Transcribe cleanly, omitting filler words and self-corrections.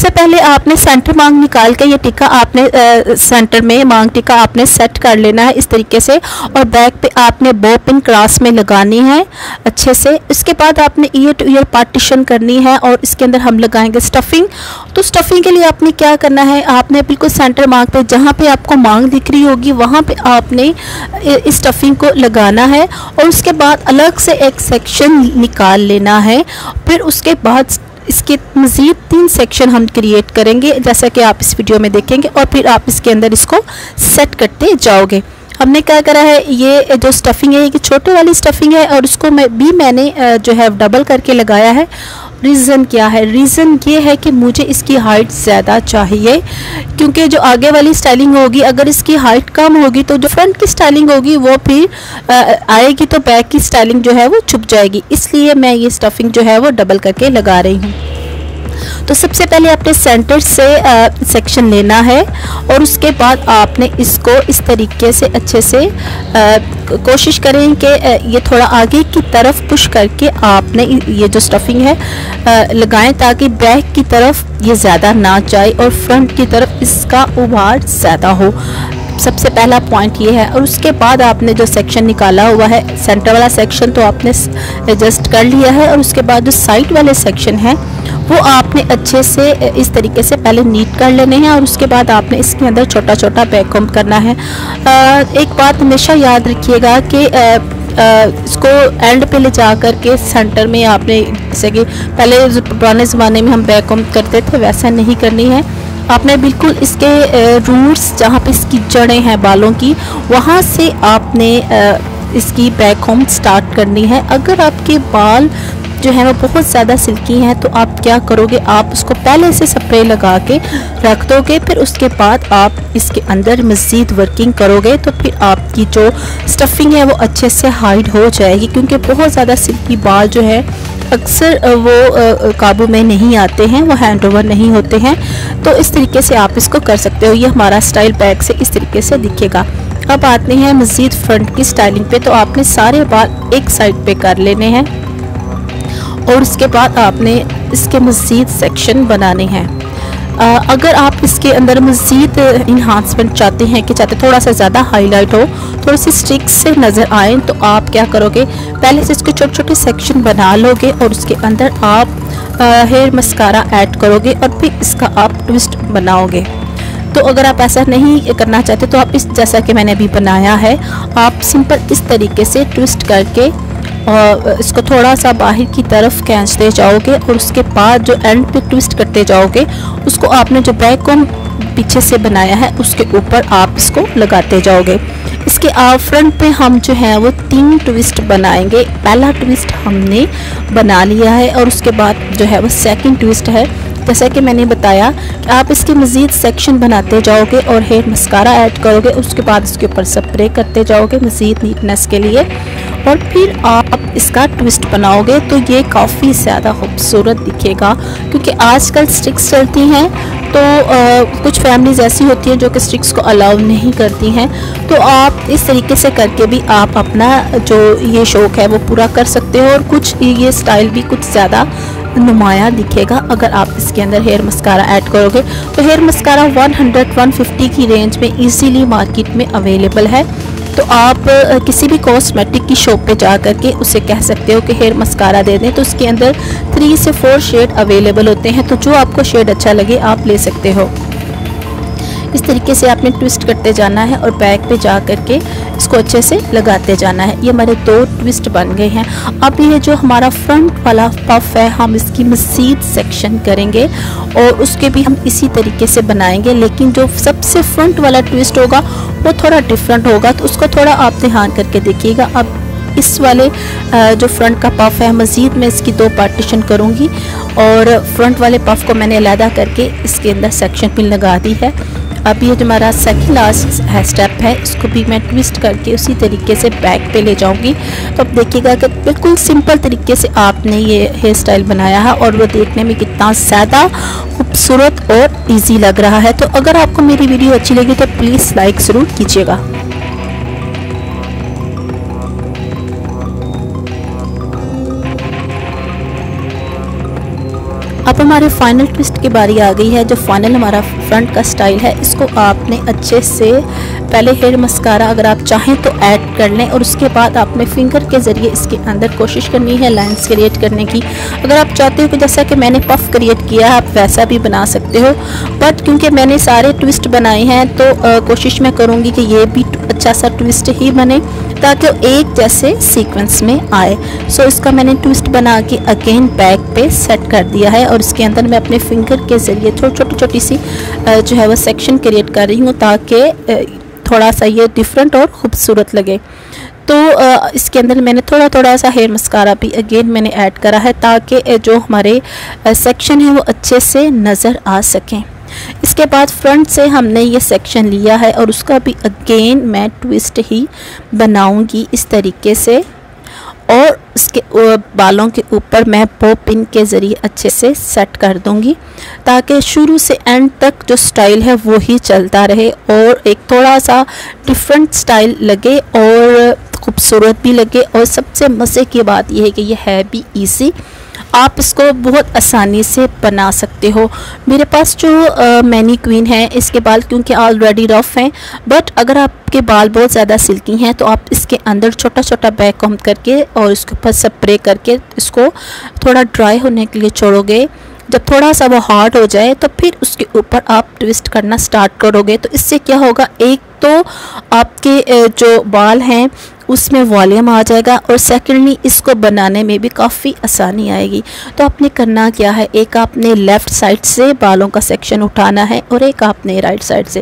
सबसे पहले आपने सेंटर मांग निकाल के ये टिक्का आपने सेंटर में मांग टिक्का आपने सेट कर लेना है इस तरीके से, और बैक पे आपने बो पिन क्रॉस में लगानी है अच्छे से। इसके बाद आपने ईयर टू ईयर पार्टीशन करनी है और इसके अंदर हम लगाएंगे स्टफिंग। तो स्टफिंग के लिए आपने क्या करना है, आपने बिल्कुल सेंटर मांग पे जहाँ पे आपको मांग दिख रही होगी वहाँ पे आपने इस स्टफिंग को लगाना है और उसके बाद अलग से एक सेक्शन निकाल लेना है। फिर उसके बाद इसके मज़ीद 3 सेक्शन हम क्रिएट करेंगे जैसा कि आप इस वीडियो में देखेंगे, और फिर आप इसके अंदर इसको सेट करते जाओगे। हमने क्या करा है, ये जो स्टफिंग है ये छोटे वाली स्टफिंग है और उसको मैंने जो है डबल करके लगाया है। रीज़न क्या है, रीज़न ये है कि मुझे इसकी हाइट ज़्यादा चाहिए, क्योंकि जो आगे वाली स्टाइलिंग होगी अगर इसकी हाइट कम होगी तो जो फ्रंट की स्टाइलिंग होगी वो फिर आएगी तो बैक की स्टाइलिंग जो है वो छुप जाएगी। इसलिए मैं ये स्टफिंग जो है वो डबल करके लगा रही हूँ। तो सबसे पहले आपने सेंटर से सेक्शन लेना है और उसके बाद आपने इसको इस तरीके से अच्छे से कोशिश करें कि ये थोड़ा आगे की तरफ पुश करके आपने ये जो स्टफिंग है लगाएं ताकि बैक की तरफ ये ज़्यादा ना जाए और फ्रंट की तरफ इसका उभार ज़्यादा हो। सबसे पहला पॉइंट ये है। और उसके बाद आपने जो सेक्शन निकाला हुआ है सेंटर वाला सेक्शन तो आपने एडजस्ट कर लिया है, और उसके बाद जो साइड वाले सेक्शन है वो आपने अच्छे से इस तरीके से पहले नीट कर लेने हैं और उसके बाद आपने इसके अंदर छोटा छोटा बैककॉम करना है। एक बात हमेशा याद रखिएगा कि इसको एंड पे ले जा कर के सेंटर में आपने, जैसे कि पहले पुराने ज़माने में हम बैककॉम करते थे वैसा नहीं करनी है। आपने बिल्कुल इसके रूट्स जहाँ पे इसकी जड़ें हैं बालों की वहाँ से आपने इसकी बैककॉम स्टार्ट करनी है। अगर आपके बाल जो है वो बहुत ज़्यादा सिल्की हैं तो आप क्या करोगे, आप उसको पहले से स्प्रे लगा के रख दोगे, फिर उसके बाद आप इसके अंदर मज़ीद वर्किंग करोगे तो फिर आपकी जो स्टफिंग है वो अच्छे से हाइड हो जाएगी। क्योंकि बहुत ज़्यादा सिल्की बाल जो है अक्सर वो काबू में नहीं आते हैं, वो हैंड ओवर नहीं होते हैं। तो इस तरीके से आप इसको कर सकते हो। ये हमारा स्टाइल बैक से इस तरीके से दिखेगा। अब आते हैं मज़ीद फ्रंट की स्टाइलिंग पे। तो आपने सारे बाल एक साइड पे कर लेने हैं और उसके बाद आपने इसके मज़ीद सेक्शन बनाने हैं। अगर आप इसके अंदर मज़ीद इन्हांसमेंट चाहते हैं कि थोड़ा सा ज़्यादा हाईलाइट हो, थोड़ी सी स्ट्रिक्स से नज़र आए, तो आप क्या करोगे, पहले से इसके छोटे छोटे सेक्शन बना लोगे और उसके अंदर आप हेयर मस्कारा ऐड करोगे और फिर इसका आप ट्विस्ट बनाओगे। तो अगर आप ऐसा नहीं करना चाहते तो आप इस जैसा कि मैंने अभी बनाया है, आप सिंपल इस तरीके से ट्विस्ट करके और इसको थोड़ा सा बाहर की तरफ खींचते जाओगे और उसके बाद जो एंड पे ट्विस्ट करते जाओगे उसको आपने जो बैक कॉम पीछे से बनाया है उसके ऊपर आप इसको लगाते जाओगे। इसके फ्रंट पे हम जो है वो 3 ट्विस्ट बनाएंगे। पहला ट्विस्ट हमने बना लिया है और उसके बाद जो है वो सेकंड ट्विस्ट है। जैसा कि मैंने बताया कि आप इसके मज़ीद सेक्शन बनाते जाओगे और हेयर मस्कारा ऐड करोगे, उसके बाद इसके ऊपर स्प्रे करते जाओगे मज़ीद नीटनेस के लिए, और फिर आप इसका ट्विस्ट बनाओगे तो ये काफ़ी ज़्यादा खूबसूरत दिखेगा। क्योंकि आजकल स्टिक्स चलती हैं तो कुछ फैमिलीज़ ऐसी होती हैं जो कि स्टिक्स को अलाउ नहीं करती हैं, तो आप इस तरीके से करके भी आप अपना जो ये शौक़ है वो पूरा कर सकते हो और कुछ ये स्टाइल भी कुछ ज़्यादा नुमाया दिखेगा अगर आप इसके अंदर हेयर मस्कारा ऐड करोगे। तो हेयर मस्कारा 100-150 की रेंज में इजीली मार्केट में अवेलेबल है। तो आप किसी भी कॉस्मेटिक की शॉप पे जा कर के उसे कह सकते हो कि हेयर मस्कारा दे दें, तो उसके अंदर 3 से 4 शेड अवेलेबल होते हैं। तो जो आपको शेड अच्छा लगे आप ले सकते हो। इस तरीके से आपने ट्विस्ट करते जाना है और बैक पे जा कर के इसको अच्छे से लगाते जाना है। ये हमारे 2 ट्विस्ट बन गए हैं। अब ये जो हमारा फ्रंट वाला पफ है हम इसकी मज़ीद सेक्शन करेंगे और उसके भी हम इसी तरीके से बनाएंगे, लेकिन जो सबसे फ्रंट वाला ट्विस्ट होगा वो थोड़ा डिफरेंट होगा, तो उसको थोड़ा आप ध्यान करके देखिएगा। अब इस वाले जो फ्रंट का पफ है मज़ीद मैं इसकी 2 पार्टीशन करूँगी और फ्रंट वाले पफ को मैंने अलहदा करके इसके अंदर सेक्शन पिन लगा दी है। अब ये जो हमारा सेकंड लास्ट है स्टेप है इसको भी मैं ट्विस्ट करके उसी तरीके से बैक पे ले जाऊंगी। तो अब देखिएगा कि बिल्कुल सिंपल तरीके से आपने ये हेयर स्टाइल बनाया है और वो देखने में कितना ज़्यादा खूबसूरत और इजी लग रहा है। तो अगर आपको मेरी वीडियो अच्छी लगी तो प्लीज़ लाइक ज़रूर कीजिएगा। अब हमारे फाइनल ट्विस्ट की बारी आ गई है। जो फाइनल हमारा फ्रंट का स्टाइल है, इसको आपने अच्छे से पहले हेयर मस्कारा अगर आप चाहें तो ऐड कर लें, और उसके बाद आपने फिंगर के ज़रिए इसके अंदर कोशिश करनी है लाइंस क्रिएट करने की। अगर आप चाहते हो कि जैसा कि मैंने पफ क्रिएट किया है आप वैसा भी बना सकते हो, बट क्योंकि मैंने सारे ट्विस्ट बनाए हैं तो कोशिश मैं करूँगी कि ये भी अच्छा सा ट्विस्ट ही बने ताकि एक जैसे सीक्वेंस में आए। सो इसका मैंने ट्विस्ट बना के अगेन बैक पे सेट कर दिया है, और इसके अंदर मैं अपने फिंगर के ज़रिए छोटी सी जो है वो सेक्शन क्रिएट कर रही हूँ ताकि थोड़ा सा ये डिफरेंट और ख़ूबसूरत लगे। तो इसके अंदर मैंने थोड़ा सा हेयर मस्कारा भी अगेन मैंने ऐड करा है ताकि जो हमारे सेक्शन है वो अच्छे से नज़र आ सकें। इसके बाद फ्रंट से हमने ये सेक्शन लिया है और उसका भी अगेन मैं ट्विस्ट ही बनाऊंगी इस तरीके से, और इसके बालों के ऊपर मैं बो पिन के ज़रिए अच्छे से सेट कर दूंगी ताकि शुरू से एंड तक जो स्टाइल है वो ही चलता रहे और एक थोड़ा सा डिफरेंट स्टाइल लगे और खूबसूरत भी लगे। और सबसे मज़े की बात यह है कि ये है भी ईजी, आप इसको बहुत आसानी से बना सकते हो। मेरे पास जो मैनी क्वीन है इसके बाल क्योंकि ऑलरेडी रफ़ हैं, बट अगर आपके बाल बहुत ज़्यादा सिल्की हैं तो आप इसके अंदर छोटा बैक कॉम्ब करके और इसके ऊपर स्प्रे करके इसको थोड़ा ड्राई होने के लिए छोड़ोगे। जब थोड़ा सा वो हार्ड हो जाए तो फिर उसके ऊपर आप ट्विस्ट करना स्टार्ट करोगे। तो इससे क्या होगा, एक तो आपके जो बाल हैं उसमें वॉल्यूम आ जाएगा, और सेकेंडली इसको बनाने में भी काफ़ी आसानी आएगी। तो आपने करना क्या है, एक आपने लेफ़्ट साइड से बालों का सेक्शन उठाना है और एक आपने राइट साइड से।